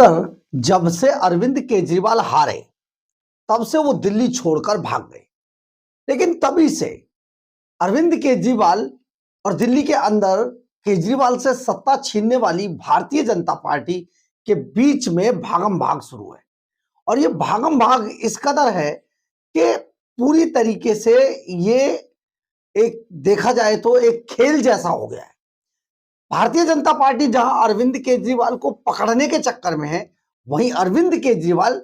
अंदर जब से अरविंद केजरीवाल हारे तब से वो दिल्ली छोड़कर भाग गए। लेकिन तभी से अरविंद केजरीवाल और दिल्ली के अंदर केजरीवाल से सत्ता छीनने वाली भारतीय जनता पार्टी के बीच में भागम भाग शुरू है। और ये भागम भाग इस कदर है कि पूरी तरीके से ये एक देखा जाए तो एक खेल जैसा हो गया है। भारतीय जनता पार्टी जहां अरविंद केजरीवाल को पकड़ने के चक्कर में है, वहीं अरविंद केजरीवाल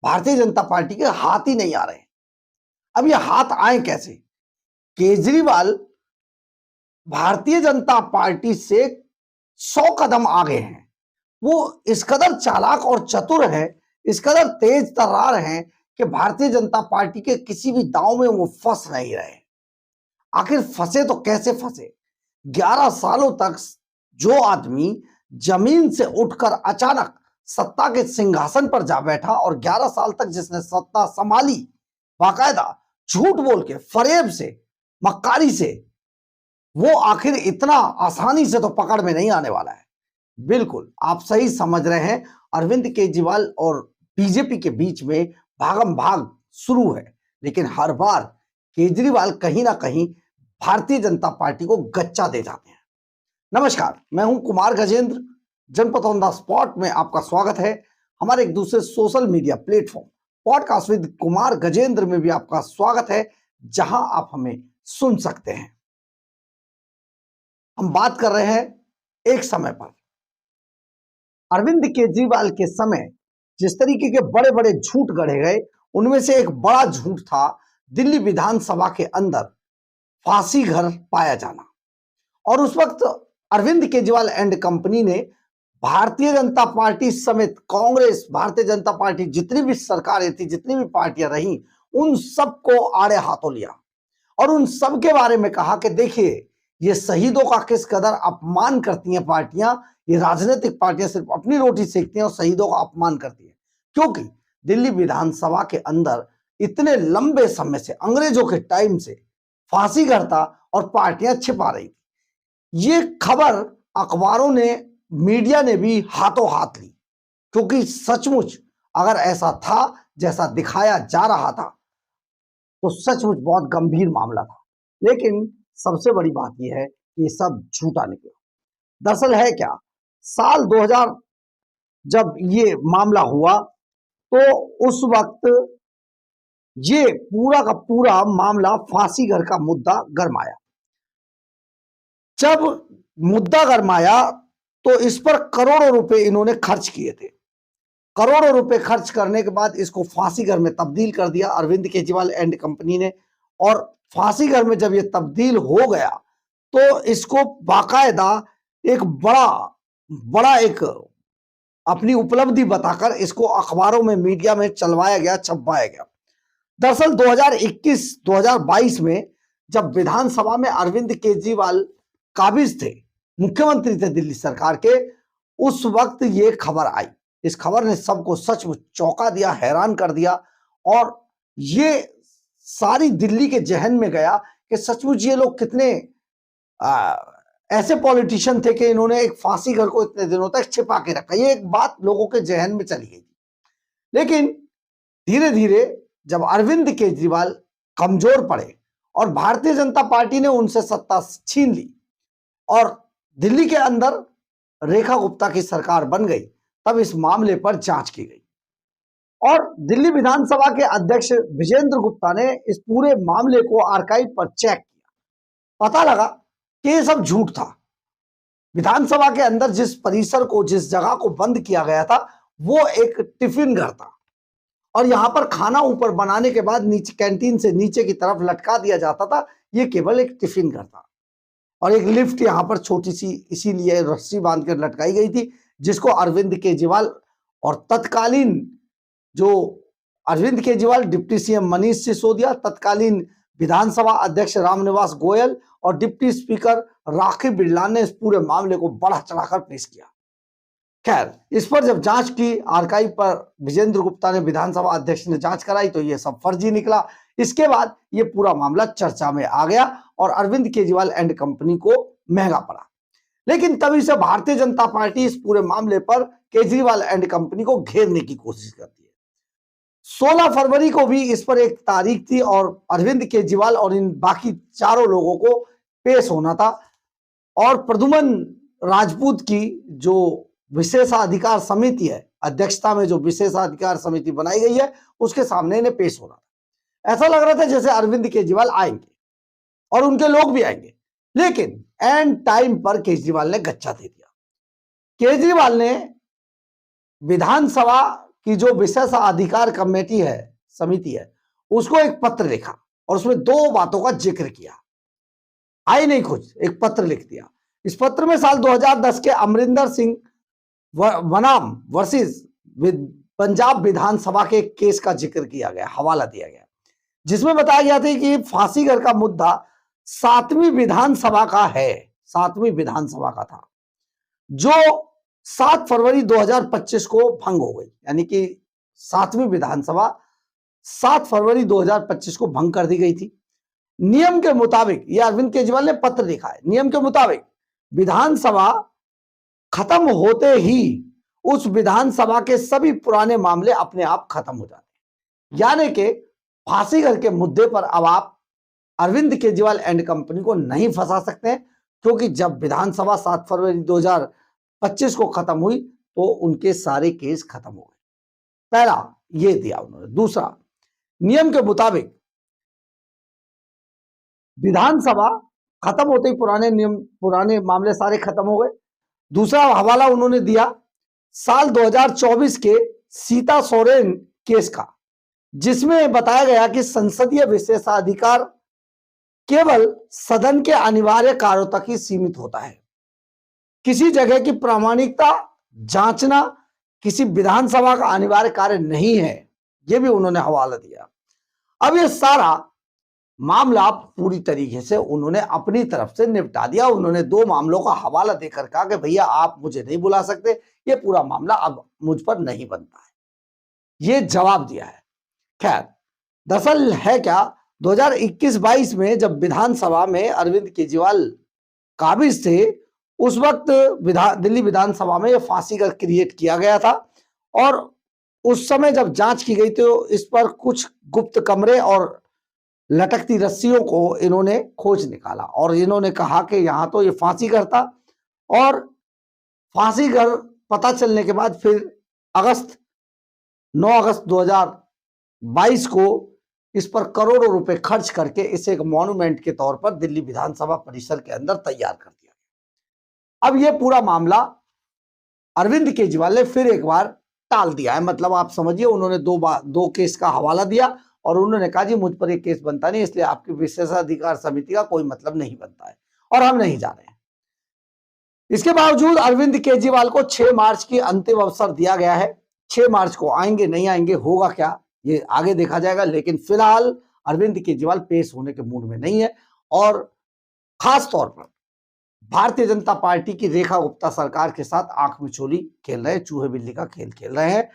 भारतीय जनता पार्टी के हाथ ही नहीं आ रहे। अब ये हाथ आए कैसे? केजरीवाल भारतीय जनता पार्टी से 100 कदम आगे हैं। वो इस कदर चालाक और चतुर है, इस कदर तेज तर्रार हैं कि भारतीय जनता पार्टी के किसी भी दांव में वो फंस नहीं रहे। आखिर फंसे तो कैसे फंसे? 11 सालों तक जो आदमी जमीन से उठकर अचानक सत्ता के सिंहासन पर जा बैठा और 11 साल तक जिसने सत्ता संभाली, बाकायदा झूठ बोल के, फरेब से, मक्कारी से, वो आखिर इतना आसानी से तो पकड़ में नहीं आने वाला है। बिल्कुल आप सही समझ रहे हैं, अरविंद केजरीवाल और बीजेपी के बीच में भागम भाग शुरू है। लेकिन हर बार केजरीवाल कहीं ना कहीं भारतीय जनता पार्टी को गच्चा दे जाते हैं। नमस्कार, मैं हूं कुमार गजेंद्र। जनपद ऑन द स्पॉट में आपका स्वागत है। हमारे एक दूसरे social media platform podcast with Kumar Gajendra में भी आपका स्वागत है, जहां आप हमें सुन सकते हैं। हम बात कर रहे हैं एक समय पर अरविंद केजरीवाल के समय जिस तरीके के बड़े बड़े झूठ गढ़े गए, उनमें से एक बड़ा झूठ था दिल्ली विधानसभा के अंदर फांसी घर पाया जाना। और उस वक्त अरविंद केजरीवाल एंड कंपनी ने भारतीय जनता पार्टी समेत कांग्रेस, भारतीय जनता पार्टी, जितनी भी सरकारें थी, जितनी भी पार्टियां रही, उन सबको आड़े हाथों लिया और उन सब के बारे में कहा कि देखिए, ये शहीदों का किस कदर अपमान करती हैं पार्टियां। ये राजनीतिक पार्टियां सिर्फ अपनी रोटी सेकती हैं और शहीदों का अपमान करती हैं, क्योंकि दिल्ली विधानसभा के अंदर इतने लंबे समय से, अंग्रेजों के टाइम से फांसी घर था और पार्टियां छिपा रही थी। ये खबर अखबारों ने, मीडिया ने भी हाथों हाथ ली, क्योंकि सचमुच अगर ऐसा था जैसा दिखाया जा रहा था तो सचमुच बहुत गंभीर मामला था। लेकिन सबसे बड़ी बात यह है कि ये सब झूठा निकला। दरअसल है क्या, साल 2000 जब ये मामला हुआ तो उस वक्त ये पूरा का पूरा मामला फांसी घर का मुद्दा गरमाया। जब मुद्दा गरमाया तो इस पर करोड़ों रुपए इन्होंने खर्च किए थे। करोड़ों रुपए खर्च करने के बाद इसको फांसी घर में तब्दील कर दिया अरविंद केजरीवाल एंड कंपनी ने। और फांसी घर में जब ये तब्दील हो गया तो इसको बाकायदा एक बड़ा एक अपनी उपलब्धि बताकर इसको अखबारों में, मीडिया में चलवाया गया, छपवाया गया। दरअसल 2021-2022 में जब विधानसभा में अरविंद केजरीवाल काबिज थे, मुख्यमंत्री थे दिल्ली सरकार के, उस वक्त ये खबर आई। इस खबर ने सबको सचमुच चौंका दिया, हैरान कर दिया और ये सारी दिल्ली के जहन में गया कि सचमुच ये लोग कितने ऐसे पॉलिटिशियन थे कि इन्होंने एक फांसी घर को इतने दिनों तक छिपा के रखा। ये एक बात लोगों के जहन में चली गई। लेकिन धीरे धीरे जब अरविंद केजरीवाल कमजोर पड़े और भारतीय जनता पार्टी ने उनसे सत्ता छीन ली और दिल्ली के अंदर रेखा गुप्ता की सरकार बन गई, तब इस मामले पर जांच की गई और दिल्ली विधानसभा के अध्यक्ष विजेंद्र गुप्ता ने इस पूरे मामले को आर्काइव पर चेक किया। पता लगा कि ये सब झूठ था। विधानसभा के अंदर जिस परिसर को, जिस जगह को बंद किया गया था, वो एक टिफिन घर था और यहां पर खाना ऊपर बनाने के बाद नीचे कैंटीन से नीचे की तरफ लटका दिया जाता था। ये केवल एक टिफिन घर था और एक लिफ्ट यहां पर छोटी सी इसीलिए रस्सी बांध कर लटकाई गई थी, जिसको अरविंद केजरीवाल और तत्कालीन जो अरविंद केजरीवाल, डिप्टी सीएम मनीष सिसोदिया, तत्कालीन विधानसभा अध्यक्ष रामनिवास गोयल और डिप्टी स्पीकर राखी बिरला ने इस पूरे मामले को बढ़ा चढ़ाकर पेश किया। खैर, इस पर जब जांच की आर्काइव पर विजेंद्र गुप्ता ने, विधानसभा अध्यक्ष ने जांच कराई तो ये सब फर्जी निकला। इसके बाद ये पूरा मामला चर्चा में आ गया और अरविंद केजरीवाल एंड कंपनी को महंगा पड़ा। लेकिन तभी से भारतीय जनता पार्टी इस पूरे मामले पर केजरीवाल एंड कंपनी को घेरने की कोशिश करती है। 16 फरवरी को भी इस पर एक तारीख थी और अरविंद केजरीवाल और इन बाकी चारों लोगों को पेश होना था और प्रद्युमन राजपूत की जो विशेषाधिकार समिति है, अध्यक्षता में जो विशेषाधिकार समिति बनाई गई है, उसके सामने इन्हें पेश होना था। ऐसा लग रहा था जैसे अरविंद केजरीवाल आएंगे और उनके लोग भी आएंगे, लेकिन एंड टाइम पर केजरीवाल ने गच्चा दे दिया। केजरीवाल ने विधानसभा की जो विशेषाधिकार कमेटी है, समिति है, उसको एक पत्र लिखा और उसमें 2 बातों का जिक्र किया। आई नहीं कुछ, एक पत्र लिख दिया। इस पत्र में साल 2010 के अमरिंदर सिंह बनाम वर्सेस पंजाब विधानसभा के केस का जिक्र किया गया, हवाला दिया गया, जिसमें बताया गया था कि फांसी घर का मुद्दा 7वीं विधानसभा का है, 7वीं विधानसभा का था, जो 7 फरवरी 2025 को भंग हो गई। यानी कि 7वीं विधानसभा 7 फरवरी 2025 को भंग कर दी गई थी। नियम के मुताबिक, यह अरविंद केजरीवाल ने पत्र लिखा है, नियम के मुताबिक विधानसभा खत्म होते ही उस विधानसभा के सभी पुराने मामले अपने आप खत्म हो जाते हैं। यानी कि फांसी घर के मुद्दे पर अब आप अरविंद केजरीवाल एंड कंपनी को नहीं फंसा सकते हैं, क्योंकि जब विधानसभा 7 फरवरी 2025 को खत्म हुई तो उनके सारे केस खत्म हो गए। पहला ये दिया उन्होंने। दूसरा, नियम के मुताबिक विधानसभा खत्म होते ही पुराने मामले सारे खत्म हो गए। दूसरा हवाला उन्होंने दिया साल 2024 के सीता सोरेन केस का, जिसमें बताया गया कि संसदीय विशेषाधिकार केवल सदन के अनिवार्य कार्यों तक ही सीमित होता है। किसी जगह की प्रामाणिकता जांचना किसी विधानसभा का अनिवार्य कार्य नहीं है, यह भी उन्होंने हवाला दिया। अब ये सारा मामला पूरी तरीके से उन्होंने अपनी तरफ से निपटा दिया। उन्होंने 2 मामलों का हवाला देकर कहा कि भैया आप मुझे नहीं बुला सकते, ये पूरा मामला अब मुझ पर नहीं बनता है, ये जवाब दिया है। खैर, दरअसल है क्या, 2021-22 में जब विधानसभा में अरविंद केजरीवाल काबिज थे, उस वक्त दिल्ली विधानसभा में यह फांसी घर क्रिएट किया गया था और उस समय जब जांच की गई तो इस पर कुछ गुप्त कमरे और लटकती रस्सियों को इन्होंने खोज निकाला और इन्होंने कहा कि यहां तो ये फांसी घर था। और फांसी घर पता चलने के बाद फिर 9 अगस्त 2022 को इस पर करोड़ों रुपए खर्च करके इसे एक मॉन्यूमेंट के तौर पर दिल्ली विधानसभा परिसर के अंदर तैयार कर दिया गया। अब यह पूरा मामला अरविंद केजरीवाल ने फिर एक बार टाल दिया है। मतलब आप समझिए, उन्होंने 2 केस का हवाला दिया और उन्होंने कहा जी मुझ पर एक केस बनता नहीं, इसलिए आपकी विशेषाधिकार समिति का कोई मतलब नहीं बनता है और हम नहीं जा रहे हैं। इसके बावजूद अरविंद केजरीवाल को 6 मार्च की अंतिम अवसर दिया गया है। 6 मार्च को आएंगे नहीं आएंगे, होगा क्या ये आगे देखा जाएगा, लेकिन फिलहाल अरविंद केजरीवाल पेश होने के मूड में नहीं है। और खास तौर पर भारतीय जनता पार्टी की रेखा गुप्ता सरकार के साथ आंख मिचोली खेल रहे हैं, चूहे बिल्ली का खेल खेल रहे हैं।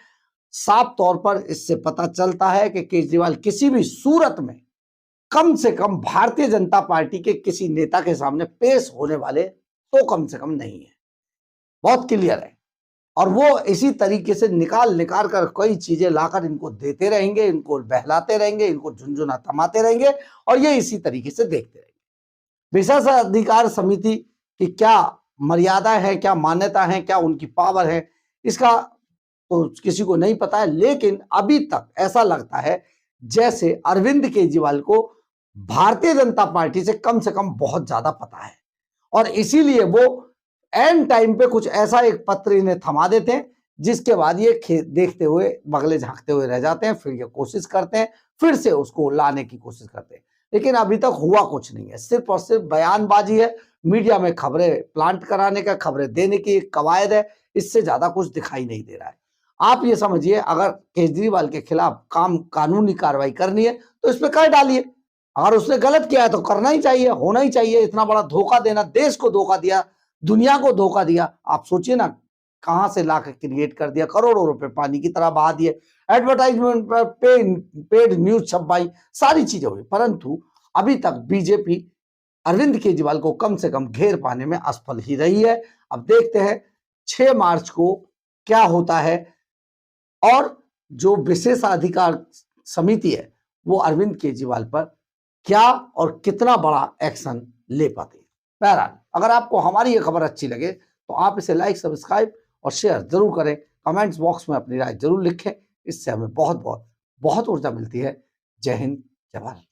साफ तौर पर इससे पता चलता है कि केजरीवाल किसी भी सूरत में कम से कम भारतीय जनता पार्टी के किसी नेता के सामने पेश होने वाले तो कम से कम नहीं है, बहुत क्लियर है। और वो इसी तरीके से निकाल कर कई चीजें लाकर इनको देते रहेंगे, इनको बहलाते रहेंगे, इनको झुनझुना थमाते रहेंगे और ये इसी तरीके से देखते रहेंगे। विशेषाधिकार समिति की क्या मर्यादा है, क्या मान्यता है, क्या उनकी पावर है, इसका तो किसी को नहीं पता है। लेकिन अभी तक ऐसा लगता है जैसे अरविंद केजरीवाल को भारतीय जनता पार्टी से कम बहुत ज्यादा पता है और इसीलिए वो एंड टाइम पे कुछ ऐसा एक पत्र इन्हें थमा देते हैं, जिसके बाद ये देखते हुए बगले झांकते हुए रह जाते हैं। फिर ये कोशिश करते हैं, फिर से उसको लाने की कोशिश करते हैं, लेकिन अभी तक हुआ कुछ नहीं है। सिर्फ और सिर्फ बयानबाजी है, मीडिया में खबरें प्लांट कराने का, खबरें देने की एक कवायद है, इससे ज्यादा कुछ दिखाई नहीं दे रहा है। आप ये समझिए, अगर केजरीवाल के खिलाफ कानूनी कार्रवाई करनी है तो इस पे कर डालिए। अगर उसने गलत किया है तो करना ही चाहिए, होना ही चाहिए। इतना बड़ा धोखा देना, देश को धोखा दिया, दुनिया को धोखा दिया, आप सोचिए ना कहां से लाकर क्रिएट कर दिया, करोड़ों रुपए पानी की तरह बहा दिए, एडवर्टाइजमेंट पर पेड न्यूज छपवाई, सारी चीजें हुई, परंतु अभी तक बीजेपी अरविंद केजरीवाल को कम से कम घेर पाने में असफल ही रही है। अब देखते हैं 6 मार्च को क्या होता है और जो विशेषाधिकार समिति है वो अरविंद केजरीवाल पर क्या और कितना बड़ा एक्शन ले पाती है। बहरहाल, अगर आपको हमारी ये खबर अच्छी लगे तो आप इसे लाइक, सब्सक्राइब और शेयर जरूर करें। कमेंट्स बॉक्स में अपनी राय जरूर लिखें। इससे हमें बहुत ऊर्जा मिलती है। जय हिंद, जय भारत।